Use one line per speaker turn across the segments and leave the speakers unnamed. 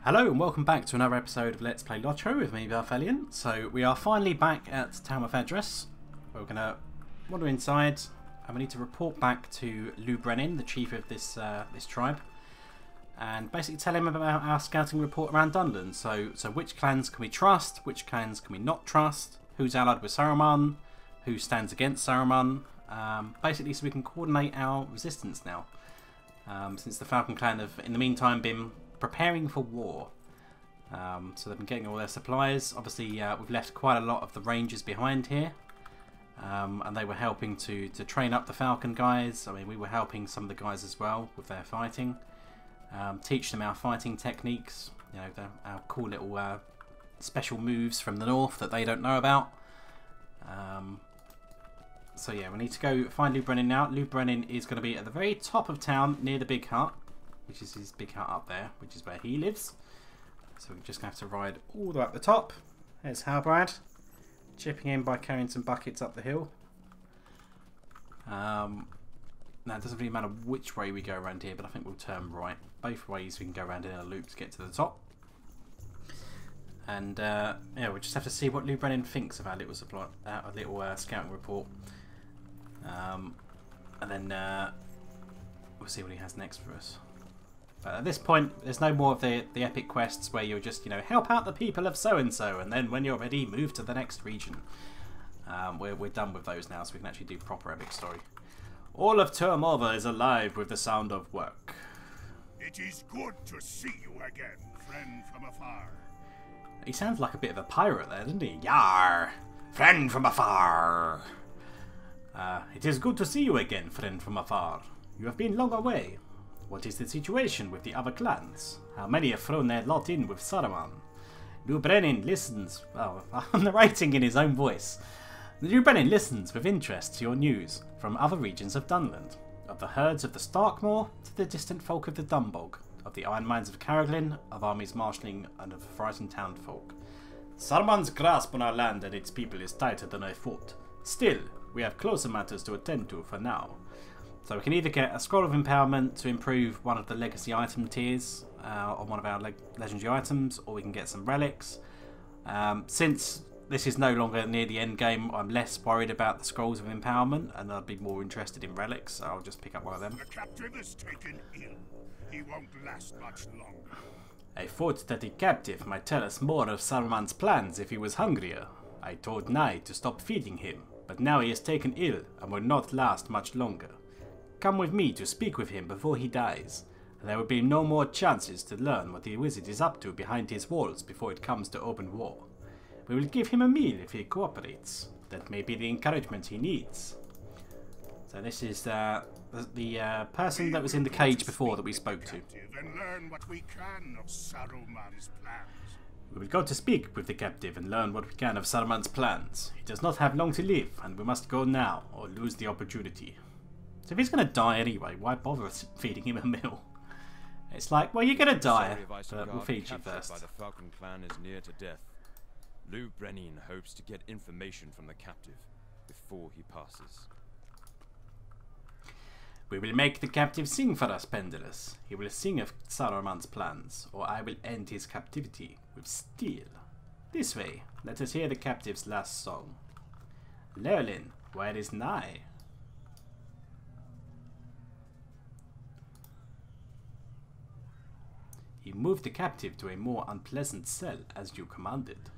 Hello and welcome back to another episode of Let's Play LOTRO with me, Balthelion. So we are finally back at Tal Methedras. We're going to wander inside and we need to report back to Laurelin, the chief of this tribe, and basically tell him about our scouting report around Dunland. So which clans can we trust, which clans can we not trust, who's allied with Saruman, who stands against Saruman, basically so we can coordinate our resistance now. Since the Falcon clan have in the meantime been preparing for war. So they've been getting all their supplies. Obviously we've left quite a lot of the rangers behind here, and they were helping to train up the Falcon guys. I mean, we were helping some of the guys as well with their fighting, teach them our fighting techniques, you know, our cool little special moves from the north that they don't know about. So yeah, we need to go find Laurelin now. Laurelin is going to be at the very top of town near the big hut, which is his big hut up there, which is where he lives. So we're just going to have to ride all the way up the top. There's Halbrad, chipping in by carrying some buckets up the hill. Now it doesn't really matter which way we go around here, but I think we'll turn right. Both ways we can go around in a loop to get to the top. And yeah, we'll just have to see what Laurelin thinks of our little scouting report. And then we'll see what he has next for us. But at this point, there's no more of the epic quests where you'll just, you know, help out the people of so-and-so, and then when you're ready, move to the next region. We're done with those now, so we can actually do proper epic story. All of Termova is alive with the sound of work.
It is good to see you again, friend from afar.
He sounds like a bit of a pirate there, doesn't he? Yar! Friend from afar! It is good to see you again, friend from afar. You have been long away. What is the situation with the other clans? How many have thrown their lot in with Saruman? Laurelin listens. Oh, I'm narrating in his own voice. Laurelin listens with interest to your news from other regions of Dunland, of the herds of the Starkmoor to the distant folk of the Dumbog, of the iron mines of Carriglin, of armies marshalling, and of frightened townfolk. Saruman's grasp on our land and its people is tighter than I thought. Still, we have closer matters to attend to for now. So we can either get a Scroll of Empowerment to improve one of the legacy item tiers on one of our legendary items, or we can get some relics. Since this is no longer near the end game, I'm less worried about the Scrolls of Empowerment, and I'd be more interested in relics, so I'll just pick up one of them.
The captive is taken ill. He won't last much longer.
I thought that the captive might tell us more of Saruman's plans if he was hungrier. I told Nai to stop feeding him, but now he is taken ill and will not last much longer. Come with me to speak with him before he dies, and there will be no more chances to learn what the wizard is up to behind his walls before it comes to open war. We will give him a meal if he cooperates. That may be the encouragement he needs. So this is the person that was in the cage before that we spoke to.
And learn what we can of Saruman's plans.
We will go to speak with the captive and learn what we can of Saruman's plans. He does not have long to live, and we must go now or lose the opportunity. So if he's going to die anyway, why bother feeding him a meal? It's like, well, you're going to die, but we'll feed you first.
By the Falcon clan is near to death. Laurelin hopes to get information from the captive before he passes.
We will make the captive sing for us, Pendulous. He will sing of Saruman's plans, or I will end his captivity with steel. This way, let us hear the captive's last song. Laurelin, where is Nai? He moved the captive to a more unpleasant cell as you commanded.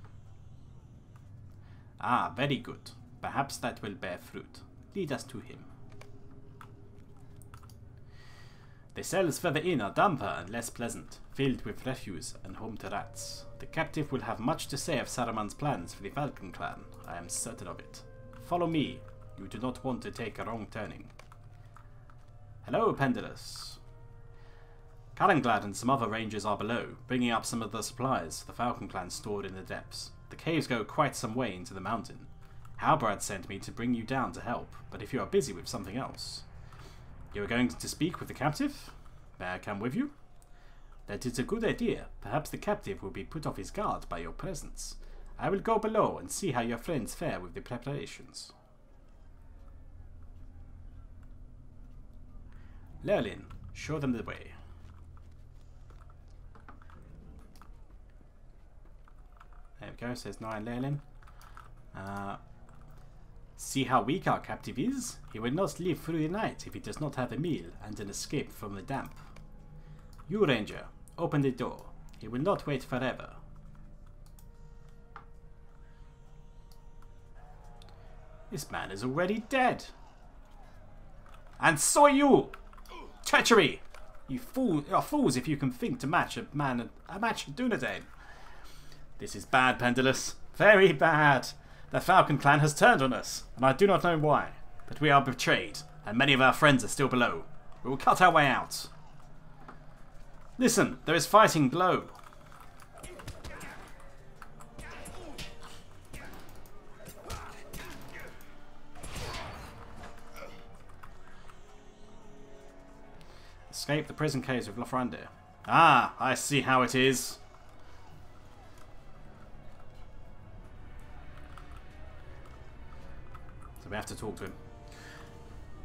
Ah, very good. Perhaps that will bear fruit. Lead us to him. The cells further in are damper and less pleasant, filled with refuse and home to rats. The captive will have much to say of Saruman's plans for the Falcon clan, I am certain of it. Follow me. You do not want to take a wrong turning. Hello, Pendulous. Caranglad and some other rangers are below, bringing up some of the supplies the Falcon clan stored in the depths. The caves go quite some way into the mountain. Halbrad sent me to bring you down to help, but if you are busy with something else. You are going to speak with the captive? May I come with you? That is a good idea. Perhaps the captive will be put off his guard by your presence. I will go below and see how your friends fare with the preparations. Laurelin, show them the way. we go, says Laurelin. See how weak our captive is? He will not live through the night if he does not have a meal and an escape from the damp. You, Ranger, open the door. He will not wait forever. This man is already dead. And so you! Treachery! You are fools if you can think to match a match of Dunedain. This is bad, Pendulous. Very bad. The Falcon clan has turned on us, and I do not know why. But we are betrayed, and many of our friends are still below. We will cut our way out. Listen, there is fighting below. Escape the prison caves with Lothrandi. Ah, I see how it is. So we have to talk to him.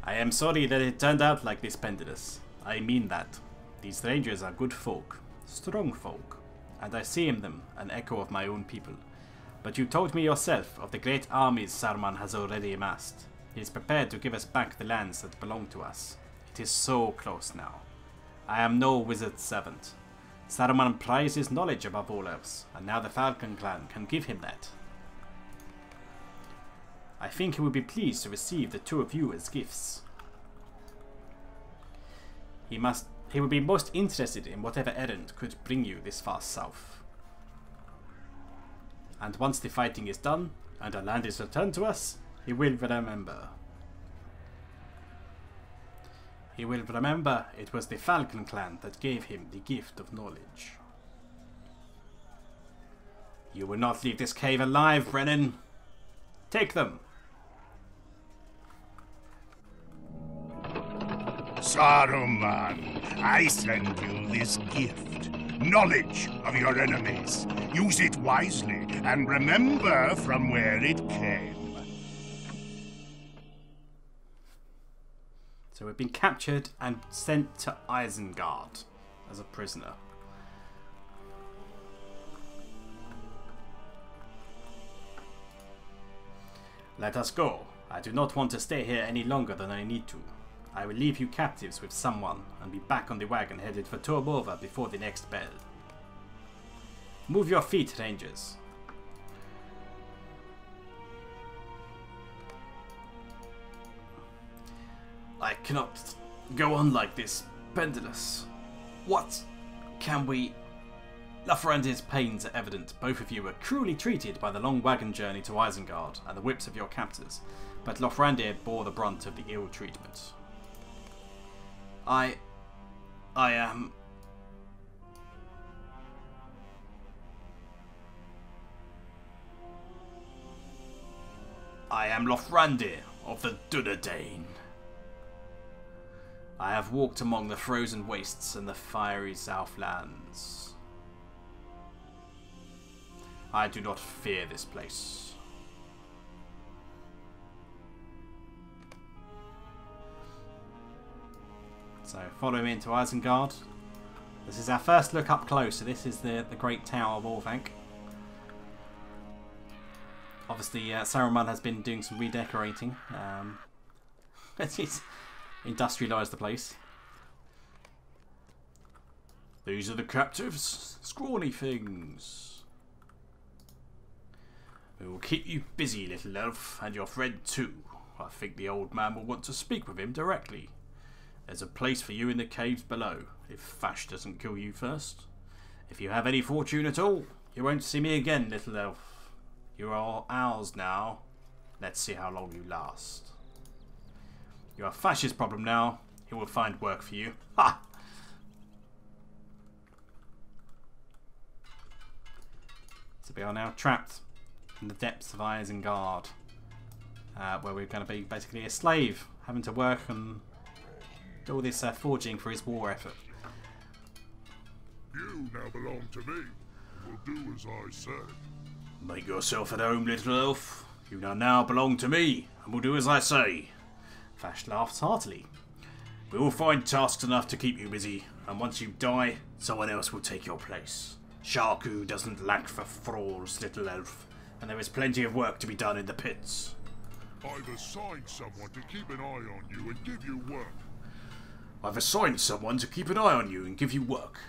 I am sorry that it turned out like this, Pendulous. I mean that. These rangers are good folk, strong folk, and I see in them an echo of my own people. But you told me yourself of the great armies Saruman has already amassed. He is prepared to give us back the lands that belong to us. It is so close now. I am no wizard's servant. Saruman prizes knowledge above all else, and now the Falcon clan can give him that. I think he will be pleased to receive the two of you as gifts. He will be most interested in whatever errand could bring you this far south. And once the fighting is done, and our land is returned to us, he will remember. He will remember it was the Falcon clan that gave him the gift of knowledge. You will not leave this cave alive, Brennan. Take them.
Saruman, I send you this gift. Knowledge of your enemies. Use it wisely and remember from where it came.
So we've been captured and sent to Isengard as a prisoner. Let us go. I do not want to stay here any longer than I need to. I will leave you captives with someone and be back on the wagon headed for Turbova before the next bell. Move your feet, Rangers. I cannot go on like this, Pendulous. What can we... Lothrand's pains are evident. Both of you were cruelly treated by the long wagon journey to Isengard and the whips of your captors, but Lothrandi bore the brunt of the ill treatment. I am Lothrandi of the Dunedain. I have walked among the frozen wastes and the fiery southlands. I do not fear this place. So follow me into Isengard. This is our first look up close. So this is the Great Tower of Orthanc. Obviously, Saruman has been doing some redecorating. He's industrialised the place. These are the captives, scrawny things. We will keep you busy, little elf, and your friend too. I think the old man will want to speak with him directly. There's a place for you in the caves below, if Fash doesn't kill you first. If you have any fortune at all, you won't see me again, little elf. You are ours now. Let's see how long you last. You are Fash's problem now. He will find work for you. Ha! So we are now trapped in the depths of Isengard, where we're going to be basically a slave, having to work and do all this forging for his war effort.
You now belong to me. Will do as I say.
Make yourself at home, little elf. You now belong to me, and will do as I say. Fash laughs heartily. We will find tasks enough to keep you busy, and once you die, someone else will take your place. Sharku doesn't lack for thralls, little elf, and there is plenty of work to be done in the pits.
I've assigned someone to keep an eye on you and give you work.
I've assigned someone to keep an eye on you and give you work.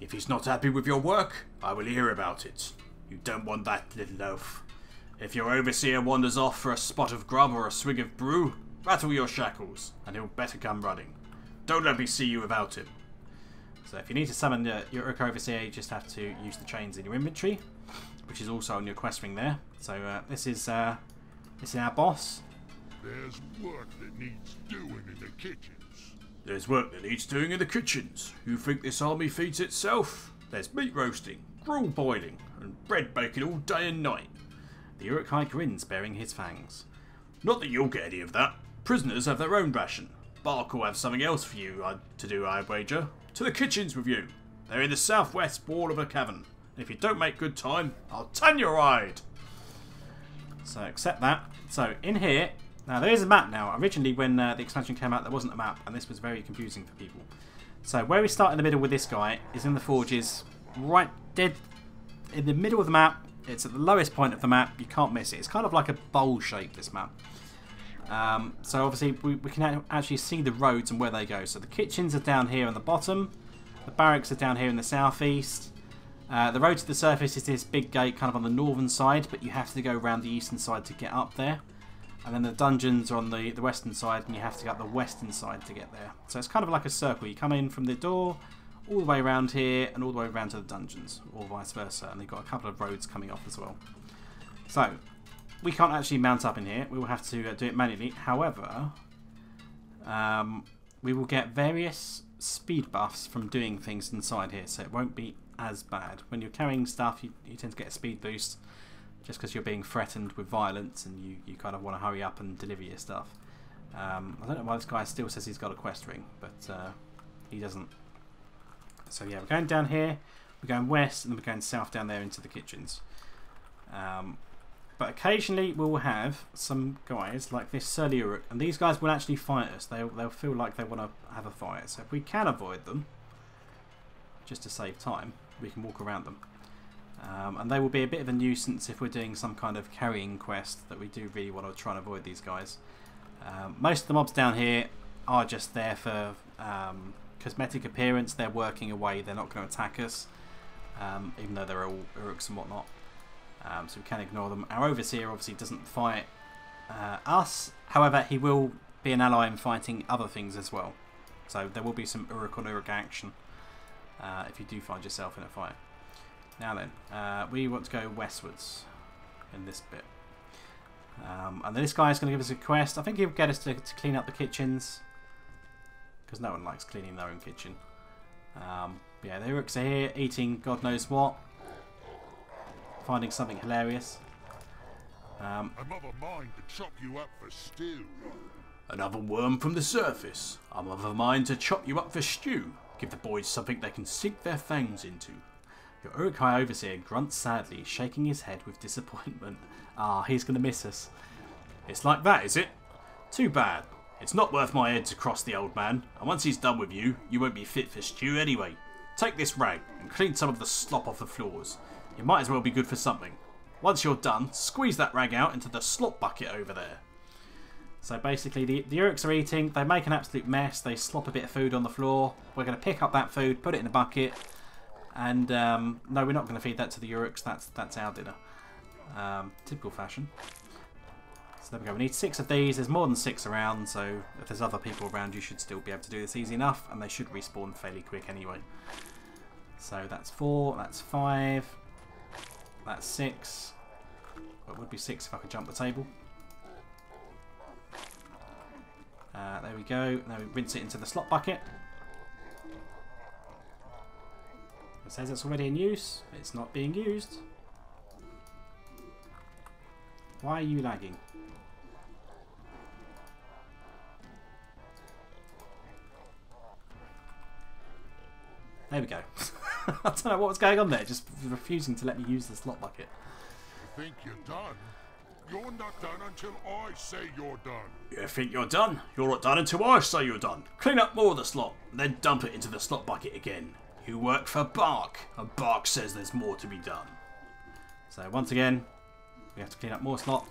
If he's not happy with your work, I will hear about it. You don't want that, little elf. If your overseer wanders off for a spot of grub or a swig of brew, rattle your shackles, and he'll better come running. Don't let me see you without him. So if you need to summon your Uruk overseer, you just have to use the chains in your inventory, which is also on your quest ring there. So this is our boss.
There's work that needs doing in the kitchens.
There's work that needs doing in the kitchens. You think this army feeds itself? There's meat roasting, gruel boiling, and bread baking all day and night. The Uruk-hai grins, baring his fangs. Not that you'll get any of that. Prisoners have their own ration. Bark will have something else for you to do, I wager. To the kitchens with you. They're in the southwest wall of a cavern. And if you don't make good time, I'll tan your hide. So accept that. So in here, now there is a map now. Originally when the expansion came out there wasn't a map, and this was very confusing for people. So where we start in the middle with this guy is in the forges, right dead in the middle of the map. It's at the lowest point of the map. You can't miss it. It's kind of like a bowl shape, this map. So obviously we can actually see the roads and where they go. So the kitchens are down here on the bottom. The barracks are down here in the southeast. The road to the surface is this big gate kind of on the northern side, but you have to go around the eastern side to get up there. And then the dungeons are on the western side, and you have to go up the western side to get there. So it's kind of like a circle. You come in from the door, all the way around here, and all the way around to the dungeons, or vice versa. And they've got a couple of roads coming off as well. So we can't actually mount up in here. We will have to do it manually. However, we will get various speed buffs from doing things inside here, so it won't be as bad. When you're carrying stuff, you tend to get a speed boost just because you're being threatened with violence and you kind of want to hurry up and deliver your stuff. I don't know why this guy still says he's got a quest ring, but he doesn't. So yeah, we're going down here, we're going west, and then we're going south down there into the kitchens. But occasionally we'll have some guys like this Surly Uruk, and these guys will actually fight us. They'll feel like they want to have a fight. So if we can avoid them, just to save time, we can walk around them. And they will be a bit of a nuisance if we're doing some kind of carrying quest that we do really want to try and avoid these guys. Most of the mobs down here are just there for cosmetic appearance. They're working away. They're not going to attack us, even though they're all Uruks and whatnot. So we can ignore them. Our Overseer obviously doesn't fight us. However, he will be an ally in fighting other things as well. So there will be some Uruk on Uruk action if you do find yourself in a fight. Now then, we want to go westwards in this bit. And this guy is going to give us a quest. I think he'll get us to clean up the kitchens, because no one likes cleaning their own kitchen. Yeah, the Uruks are here eating God knows what. Finding something hilarious.
I'm of a mind to chop you up for stew.
Another worm from the surface. I'm of a mind to chop you up for stew. Give the boys something they can sink their fangs into. Your Uruk-hai Overseer grunts sadly, shaking his head with disappointment. Ah, he's going to miss us. It's like that, is it? Too bad. It's not worth my head to cross the old man, and once he's done with you, you won't be fit for stew anyway. Take this rag and clean some of the slop off the floors. It might as well be good for something. Once you're done, squeeze that rag out into the slop bucket over there. So basically, the Uruks are eating. They make an absolute mess. They slop a bit of food on the floor. We're going to pick up that food, put it in a bucket, and no, we're not going to feed that to the Uruks. That's our dinner. Typical fashion. So there we go. We need 6 of these. There's more than 6 around, so if there's other people around, you should still be able to do this easy enough, and they should respawn fairly quick anyway. So that's 4. That's 5. That's 6. Well, it would be 6 if I could jump the table. There we go. Now we rinse it into the slop bucket. It says it's already in use. It's not being used. Why are you lagging? There we go. I don't know what was going on there. Just refusing to let me use the slot bucket.
You think you're done? You're not done until I say you're done.
You think you're done? You're not done until I say you're done. Clean up more of the slop, then dump it into the slot bucket again. You work for Bark, and Bark says there's more to be done. So once again, we have to clean up more slop.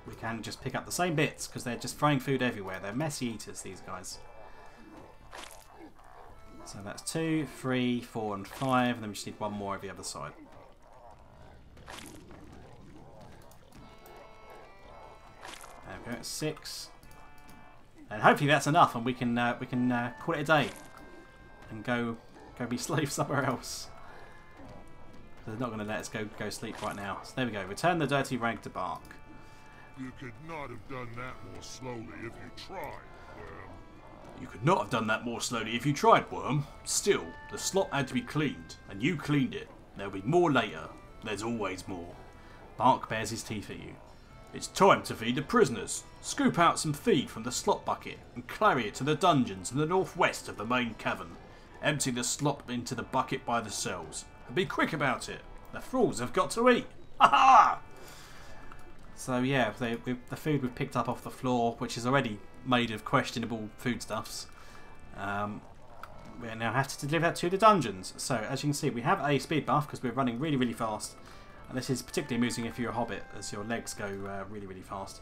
We can just pick up the same bits because they're just throwing food everywhere. They're messy eaters, these guys. So that's 2, 3, 4 and 5, and then we just need one more over the other side. There we go, 6. And hopefully that's enough and we can call it a day. And go be slaves somewhere else. They're not going to let us go sleep right now. So there we go. Return the dirty rag to Bark.
You could not have done that more slowly if you tried, Worm.
You could not have done that more slowly if you tried, Worm. Still, the slop had to be cleaned, and you cleaned it. There'll be more later. There's always more. Bark bares his teeth at you. It's time to feed the prisoners. Scoop out some feed from the slop bucket and carry it to the dungeons in the northwest of the main cavern. Empty the slop into the bucket by the cells. And be quick about it. The thralls have got to eat. Ha ha! So yeah, the food we've picked up off the floor, which is already made of questionable foodstuffs, we now have to deliver that to the dungeons. So as you can see, we have a speed buff because we're running really, really fast. And this is particularly amusing if you're a hobbit, as your legs go really, really fast.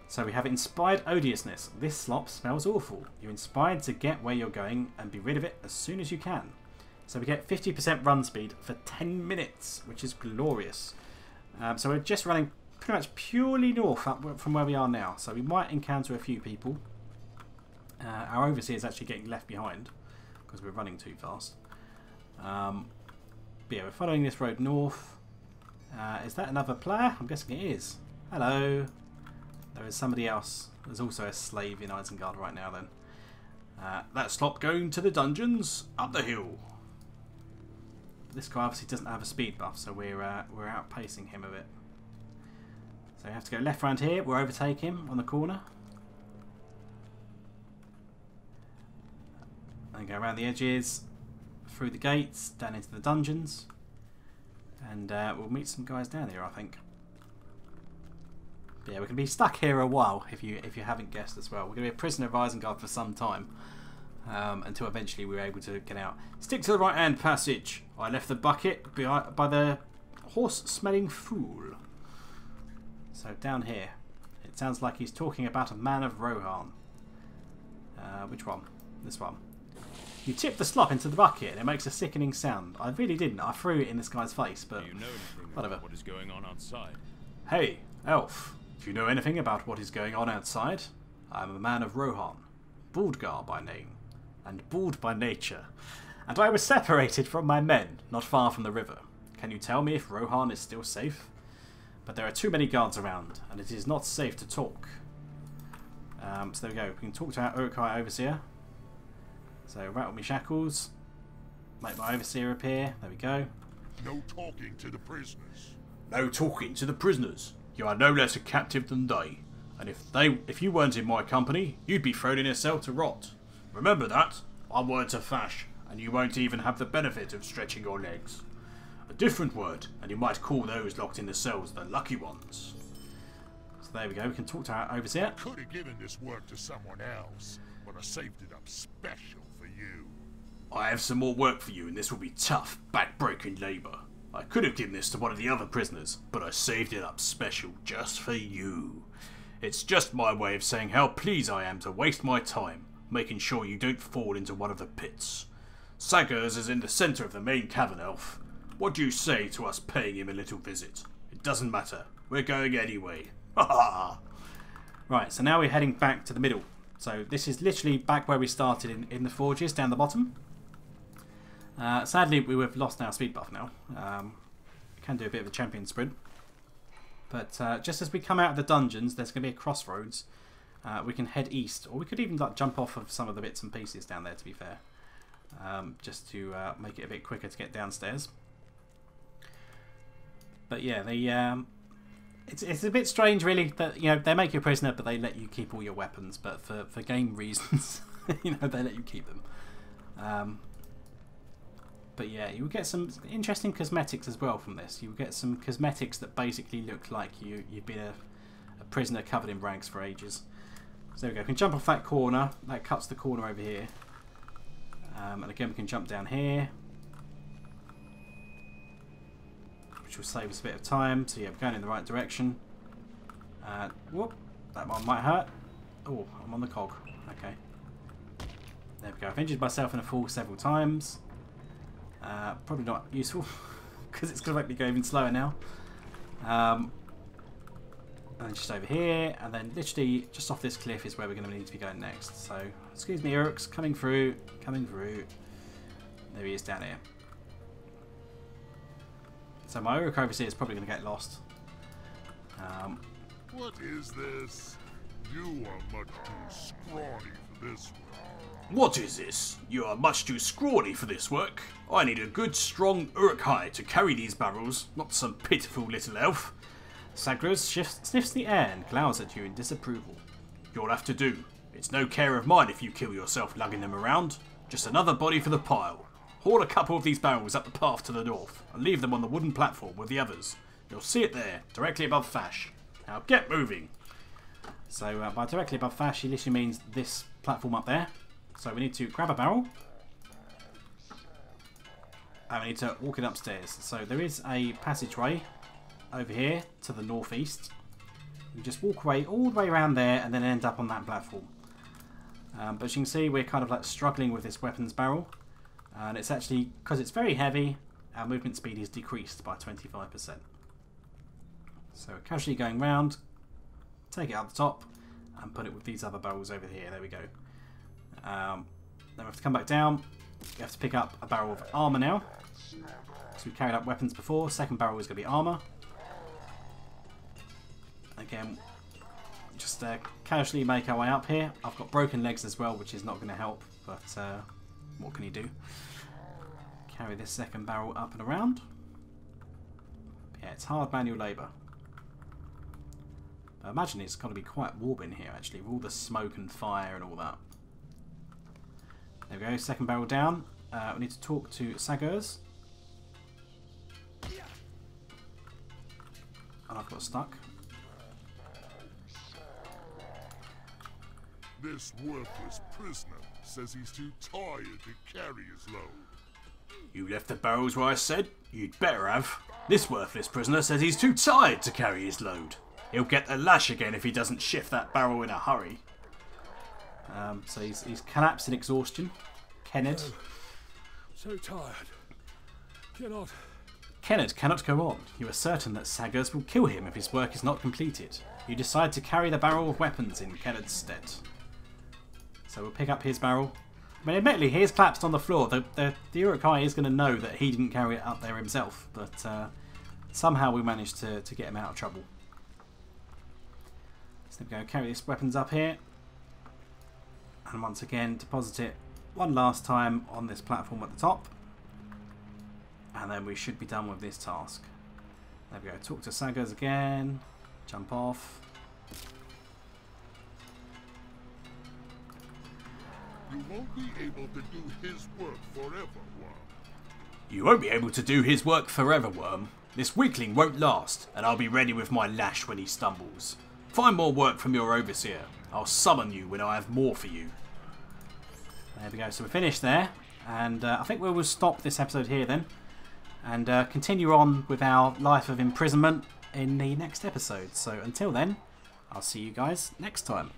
So we have Inspired Odiousness. This slop smells awful. You're inspired to get where you're going and be rid of it as soon as you can. So we get 50% run speed for 10 minutes, which is glorious. So we're just running pretty much purely north up from where we are now. So we might encounter a few people. Our overseer is actually getting left behind because we're running too fast. But yeah, we're following this road north. Is that another player? I'm guessing it is. Hello. There is somebody else. There's also a slave in Isengard right now then. That slop going to the dungeons up the hill. This guy obviously doesn't have a speed buff, so we're outpacing him a bit. So we have to go left round here. We'll overtake him on the corner. And go around the edges, through the gates, down into the dungeons. And we'll meet some guys down here, I think. But yeah, we can be stuck here a while if you haven't guessed as well. We're going to be a prisoner of Isengard for some time. Until eventually we're able to get out. Stick to the right hand passage. I left the bucket by the horse-smelling fool. So down here. It sounds like he's talking about a man of Rohan. Which one? This one. You tip the slop into the bucket and it makes a sickening sound. I really didn't. I threw it in this guy's face, but
Do you know anything
whatever.
about what is going on outside?
Hey, elf. Do you know anything about what is going on outside? I am a man of Rohan. Baldgar by name. And bald by nature. And I was separated from my men, not far from the river. Can you tell me if Rohan is still safe? But there are too many guards around, and it is not safe to talk. So there we go. We can talk to our Uruk-hai overseer. So rattle me shackles. Make my overseer appear. There we go.
No talking to the prisoners.
No talking to the prisoners. You are no less a captive than they. And if you weren't in my company, you'd be thrown in a cell to rot. Remember that. One word to Fash, and you won't even have the benefit of stretching your legs. A different word, and you might call those locked in the cells the lucky ones. So there we go. We can talk to our overseer.
Could have given this work to someone else, but I saved it up special for you.
I have some more work for you, and this will be tough, back-breaking labour. I could have given this to one of the other prisoners, but I saved it up special just for you. It's just my way of saying how pleased I am to waste my time, making sure you don't fall into one of the pits. Saggers is in the centre of the main cavern, elf. What do you say to us paying him a little visit? It doesn't matter. We're going anyway. Ha ha! Right, so now we're heading back to the middle. So this is literally back where we started in the forges, down the bottom. Sadly, we've lost our speed buff now. We can do a bit of a champion sprint. But just as we come out of the dungeons, there's going to be a crossroads. We can head east, or we could even like, jump off of some of the bits and pieces down there, to be fair. Just to make it a bit quicker to get downstairs. But yeah, it's a bit strange, really, that they make you a prisoner, but they let you keep all your weapons. But for game reasons, they let you keep them. But yeah, you will get some interesting cosmetics as well from this. You will get some cosmetics that basically look like you've been a prisoner covered in rags for ages. So there we go. We can jump off that corner. That cuts the corner over here. And again, we can jump down here. which will save us a bit of time. So yeah, we're going in the right direction. Whoop, that one might hurt. Oh, I'm on the cog. Okay. There we go. I've injured myself in a fall several times. Probably not useful because it's going to make me go even slower now. And just over here, and then literally just off this cliff is where we're going to need to be going next. So, excuse me, Urks, coming through. There he is down here. So my Uruk overseer is probably going to get lost.
What is this? You are much too scrawny for this work.
What is this? You are much too scrawny for this work. I need a good, strong Uruk-hai to carry these barrels, not some pitiful little elf.
Sagros sniffs the air and glowers at you in disapproval.
You'll have to do. It's no care of mine if you kill yourself lugging them around. Just another body for the pile. Haul a couple of these barrels up the path to the north and leave them on the wooden platform with the others. You'll see it there, directly above Fash. Now get moving.
So by directly above Fash, he literally means this platform up there. So we need to grab a barrel. And we need to walk it upstairs. So there is a passageway over here to the northeast. You just walk away all the way around there and then end up on that platform. But as you can see, we're kind of like struggling with this weapons barrel. And it's actually, because it's very heavy, our movement speed is decreased by 25%. So casually going round, take it up the top, and put it with these other barrels over here. There we go. Then we have to come back down. We have to pick up a barrel of armour now. So we carried up weapons before. Second barrel is going to be armour. Again, just casually make our way up here. I've got broken legs as well, which is not going to help, but what can you do? Carry this second barrel up and around. Yeah, it's hard manual labour. I imagine it's got to be quite warm in here actually, with all the smoke and fire and all that. There we go, second barrel down. We need to talk to Sagurs. And I've got stuck.
This worthless prisoner says he's too tired to carry his load.
You left the barrels where I said? You'd better have. This worthless prisoner says he's too tired to carry his load. He'll get the lash again if he doesn't shift that barrel in a hurry.
So he's collapsed in exhaustion. Kennard.
So tired.
Kennard cannot go on. You are certain that Sagurs will kill him if his work is not completed. You decide to carry the barrel of weapons in Kennard's stead. So we'll pick up his barrel. I mean, admittedly, he is collapsed on the floor. The Uruk-hai is going to know that he didn't carry it up there himself, but somehow we managed to get him out of trouble. So there we go, carry these weapons up here. And once again, deposit it one last time on this platform at the top. And then we should be done with this task. There we go, talk to Sagurs again. Jump off.
You won't be able to do his work forever, Worm.
You won't be able to do his work forever, Worm. This weakling won't last, and I'll be ready with my lash when he stumbles. Find more work from your overseer. I'll summon you when I have more for you.
There we go, so we're finished there. And I think we will stop this episode here then. And continue on with our life of imprisonment in the next episode. So until then, I'll see you guys next time.